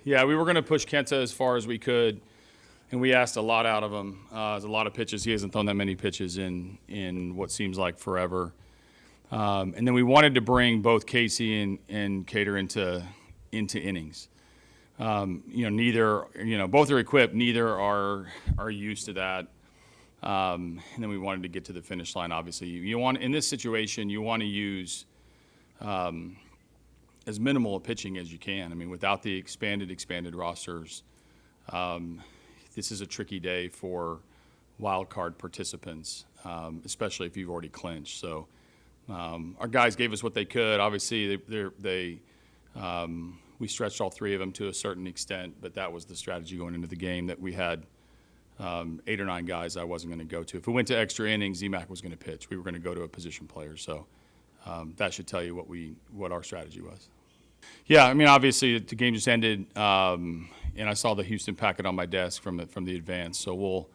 Yeah, we were going to push Kenta as far as we could, and we asked a lot out of him. There's a lot of pitches. He hasn't thrown that many pitches in what seems like forever. And then we wanted to bring both Casey and Cater into innings. Both are equipped. Neither are used to that. And then we wanted to get to the finish line. Obviously, you want in this situation you want to use as minimal a pitching as you can. I mean, without the expanded rosters, this is a tricky day for wild card participants, especially if you've already clinched. So our guys gave us what they could. Obviously, we stretched all three of them to a certain extent, but that was the strategy going into the game, that we had 8 or 9 guys I wasn't going to go to. If we went to extra innings, Emac was going to pitch. We were going to go to a position player. So that should tell you what our strategy was. Yeah, I mean, obviously the game just ended, and I saw the Houston packet on my desk from the advance. So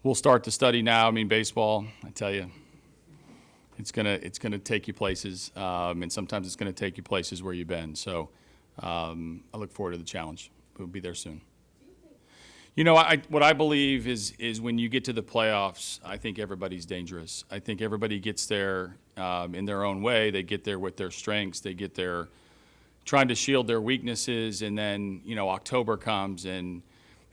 we'll start to study now. I mean, baseball, I tell you, it's gonna take you places, and sometimes it's gonna take you places where you've been. So I look forward to the challenge. We'll be there soon. What I believe is when you get to the playoffs, I think everybody's dangerous. I think everybody gets there in their own way. They get there with their strengths. They get there trying to shield their weaknesses, and then October comes and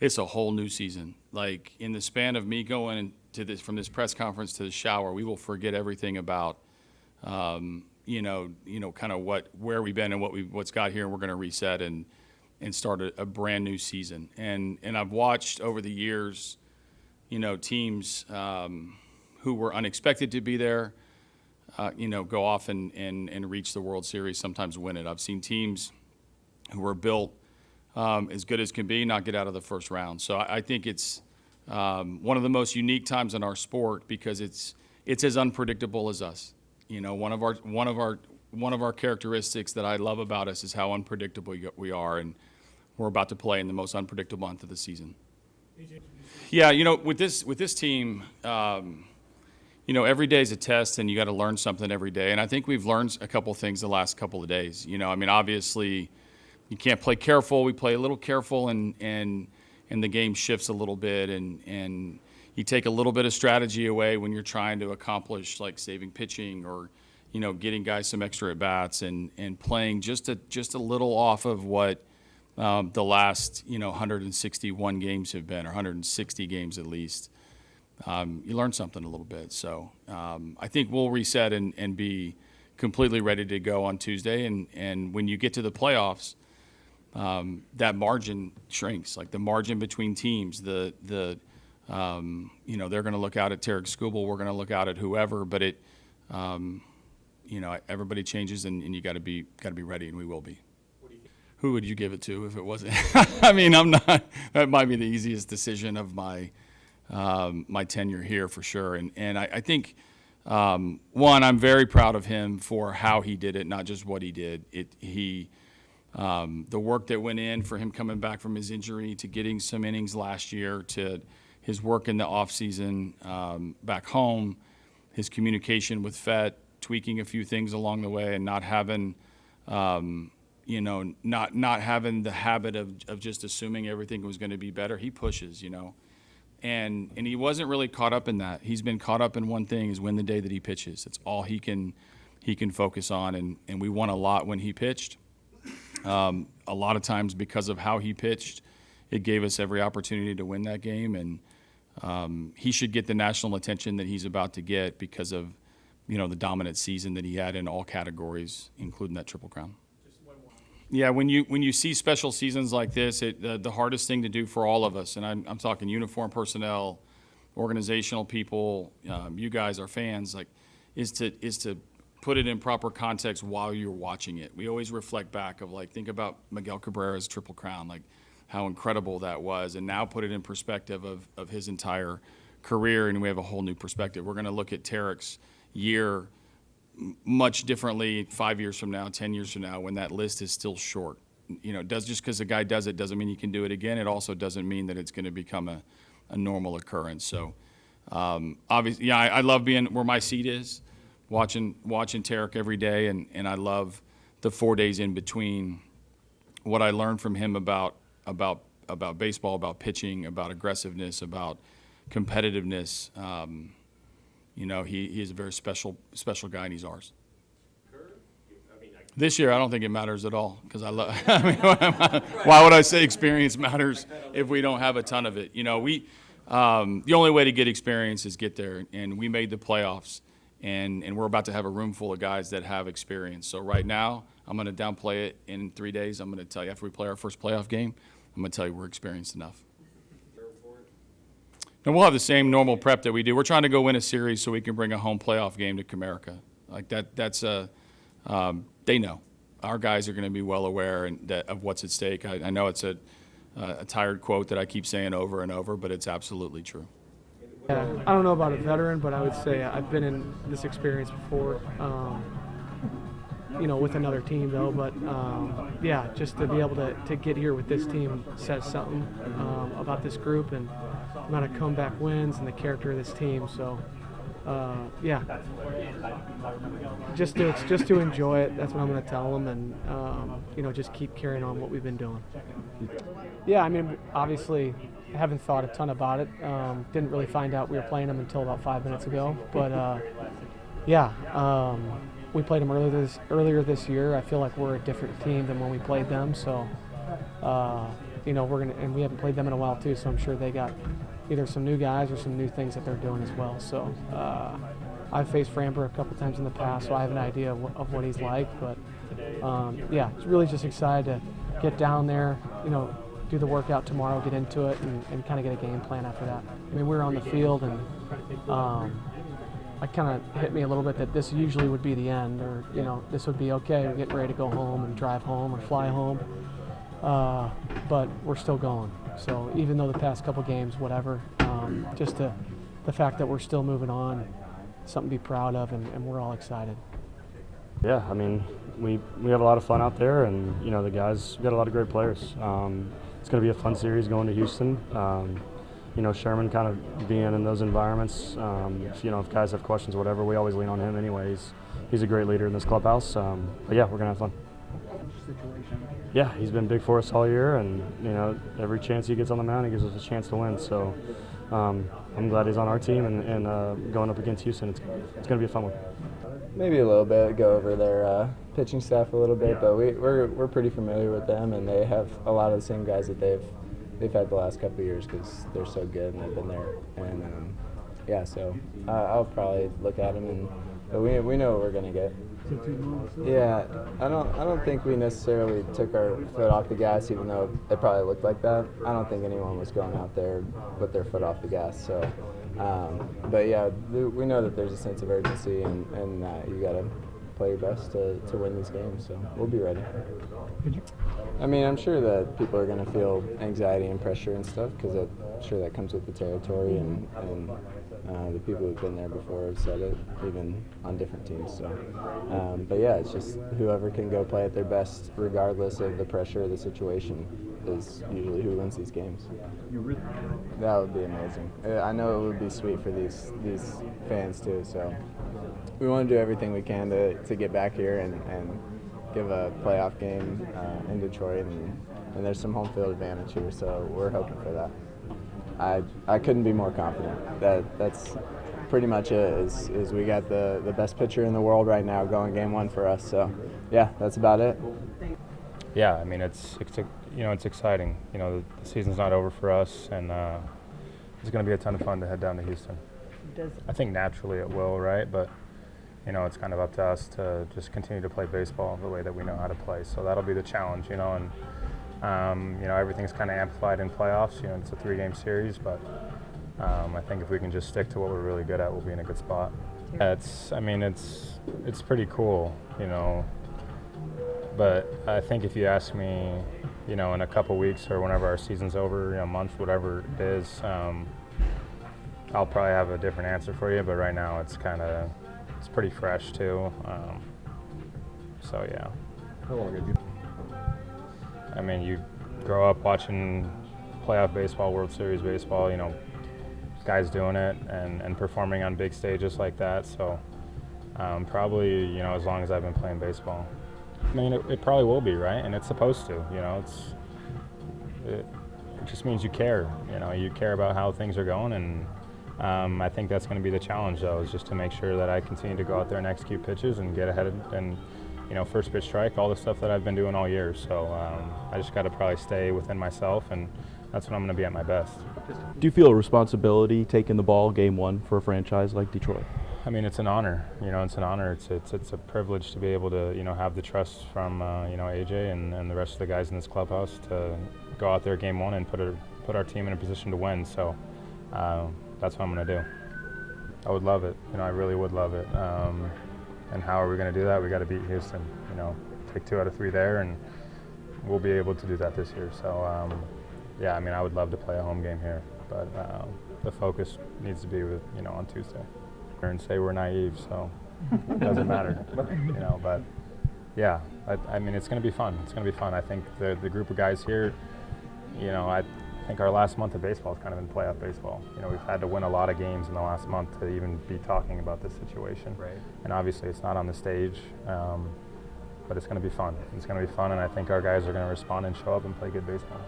it's a whole new season. Like in the span of me going to this, from this press conference to the shower, we will forget everything about kind of where we've been and what's got here, and we're going to reset and start a brand new season. And I've watched over the years, teams who were unexpected to be there, go off and reach the World Series, sometimes win it. I've seen teams who were built as good as can be not get out of the first round. So I think it's one of the most unique times in our sport because it's as unpredictable as us. One of our characteristics that I love about us is how unpredictable we are, and we're about to play in the most unpredictable month of the season. Yeah, with this team, every day is a test, and you got to learn something every day. And I think we've learned a couple things the last couple of days. Obviously, you can't play careful. We play a little careful, and the game shifts a little bit, and you take a little bit of strategy away when you're trying to accomplish like saving pitching or getting guys some extra at bats and playing just a little off of what the last 161 games have been, or 160 games at least. You learn something a little bit. So I think we'll reset and be completely ready to go on Tuesday. And when you get to the playoffs, that margin shrinks, like the margin between teams. They're going to look out at Tarik Skubal. We're going to look out at whoever, but everybody changes, and you got to be ready, and we will be. Who would you give it to if it wasn't? I mean, I'm not. That might be the easiest decision of my tenure here for sure. And I think one, I'm very proud of him for how he did it, not just what he did. The work that went in for him coming back from his injury to getting some innings last year, to his work in the offseason back home, his communication with Fett, tweaking a few things along the way, and not having not having the habit of just assuming everything was going to be better. He pushes, and he wasn't really caught up in that. He's been caught up in one thing, is win the day that he pitches. That's all he can focus on, and we won a lot when he pitched. A lot of times because of how he pitched, it gave us every opportunity to win that game, and he should get the national attention that he's about to get because of the dominant season that he had in all categories, including that Triple Crown. Yeah, when you see special seasons like this, the hardest thing to do for all of us, and I'm talking uniform personnel, organizational people, you guys, our fans, is to put it in proper context while you're watching it. We always reflect back of think about Miguel Cabrera's Triple Crown, how incredible that was, and now put it in perspective of his entire career, and we have a whole new perspective. We're going to look at Tarik's year much differently 5 years from now, 10 years from now, when that list is still short. Just because a guy does it doesn't mean he can do it again. It also doesn't mean that it's going to become a normal occurrence. So obviously, yeah, I love being where my seat is, watching Tarik every day, and I love the 4 days in between what I learned from him about baseball, about pitching, about aggressiveness, about competitiveness. He is a very special guy, and he's ours. This year, I don't think it matters at all because I love. I mean, why would I say experience matters if we don't have a ton of it? The only way to get experience is get there, and we made the playoffs, and we're about to have a room full of guys that have experience. So right now, I'm going to downplay it. In 3 days, I'm going to tell you after we play our first playoff game, I'm going to tell you we're experienced enough. And we'll have the same normal prep that we do. We're trying to go win a series so we can bring a home playoff game to Comerica. Like that's they know. Our guys are going to be well aware of what's at stake. I know it's a tired quote that I keep saying over and over, but it's absolutely true. Yeah, I don't know about a veteran, but I would say I've been in this experience before, with another team though. But just to be able to get here with this team says something about this group and the amount of comeback wins and the character of this team. So. Just to enjoy it. That's what I'm going to tell them, and just keep carrying on what we've been doing. Yeah, I mean, obviously, I haven't thought a ton about it. Didn't really find out we were playing them until about 5 minutes ago. But we played them earlier this year. I feel like we're a different team than when we played them. So, and we haven't played them in a while too. So I'm sure they got either some new guys or some new things that they're doing as well. So I've faced Framber a couple times in the past, so I have an idea of what he's like. But it's really just excited to get down there, do the workout tomorrow, get into it, and kind of get a game plan after that. I mean, we were on the field, and it kind of hit me a little bit that this usually would be the end, or this would be okay. We're getting ready to go home and drive home or fly home, but we're still going. So even though the past couple games, whatever, just the fact that we're still moving on, something to be proud of, and we're all excited. Yeah, I mean, we have a lot of fun out there, and the guys, we got a lot of great players. It's going to be a fun series going to Houston. Sherman kind of being in those environments. If guys have questions, whatever, we always lean on him. Anyways, he's a great leader in this clubhouse. But yeah, we're gonna have fun. Yeah, he's been big for us all year, and every chance he gets on the mound, he gives us a chance to win. So I'm glad he's on our team, and going up against Houston, it's going to be a fun one. Maybe a little bit, go over their pitching staff a little bit, but we're pretty familiar with them, and they have a lot of the same guys that they've had the last couple of years because they're so good and they've been there. And so I'll probably look at them, but we know what we're going to get. Yeah, I don't think we necessarily took our foot off the gas, even though it probably looked like that. I don't think anyone was going out there with their foot off the gas. So, but yeah, we know that there's a sense of urgency, and you got to play your best to win these games. So we'll be ready. I mean, I'm sure that people are going to feel anxiety and pressure and stuff because I'm sure that comes with the territory, and the people who've been there before have said it, even on different teams. So, but yeah, it's just whoever can go play at their best, regardless of the pressure of the situation, is usually who wins these games. That would be amazing. I know it would be sweet for these fans too. So we want to do everything we can to get back here and give a playoff game in Detroit, and there's some home field advantage here, so we're hoping for that. I couldn't be more confident. That's pretty much it. Is we got the best pitcher in the world right now going game one for us. So yeah, that's about it. Yeah, I mean it's exciting. The season's not over for us, and it's going to be a ton of fun to head down to Houston. I think naturally it will, right? But it's kind of up to us to just continue to play baseball the way that we know how to play. So that'll be the challenge, and everything's kind of amplified in playoffs. It's a 3-game series, but I think if we can just stick to what we're really good at, we'll be in a good spot. It's pretty cool, But I think if you ask me, in a couple weeks or whenever our season's over, month, whatever it is, I'll probably have a different answer for you. But right now, it's pretty fresh too. So yeah. How long have you? I mean, you grow up watching playoff baseball, World Series baseball, guys doing it and performing on big stages like that. So probably, as long as I've been playing baseball. I mean, it probably will be, right? And it's supposed to, you know, it just means you care, you know, you care about how things are going, and I think that's going to be the challenge, though, is just to make sure that I continue to go out there and execute pitches and get ahead and, you know, first pitch strike, all the stuff that I've been doing all year. So I just got to probably stay within myself, and that's when I'm going to be at my best. Do you feel a responsibility taking the ball game one for a franchise like Detroit? I mean, it's an honor. You know, it's an honor. It's a privilege to be able to, you know, have the trust from, you know, AJ and the rest of the guys in this clubhouse to go out there game one and put our team in a position to win. So that's what I'm going to do. I would love it. You know, I really would love it. And how are we going to do that? We got to beat Houston. You know, take 2 out of 3 there, and we'll be able to do that this year. So yeah, I mean, I would love to play a home game here, but the focus needs to be with, you know, on Tuesday. And say we're naive, so it doesn't matter, you know. But yeah, I mean, it's going to be fun. It's going to be fun. I think the group of guys here, you know, I think our last month of baseball has kind of been playoff baseball. You know, we've had to win a lot of games in the last month to even be talking about this situation. Right. And obviously, it's not on the stage, but it's going to be fun. It's going to be fun, and I think our guys are going to respond and show up and play good baseball.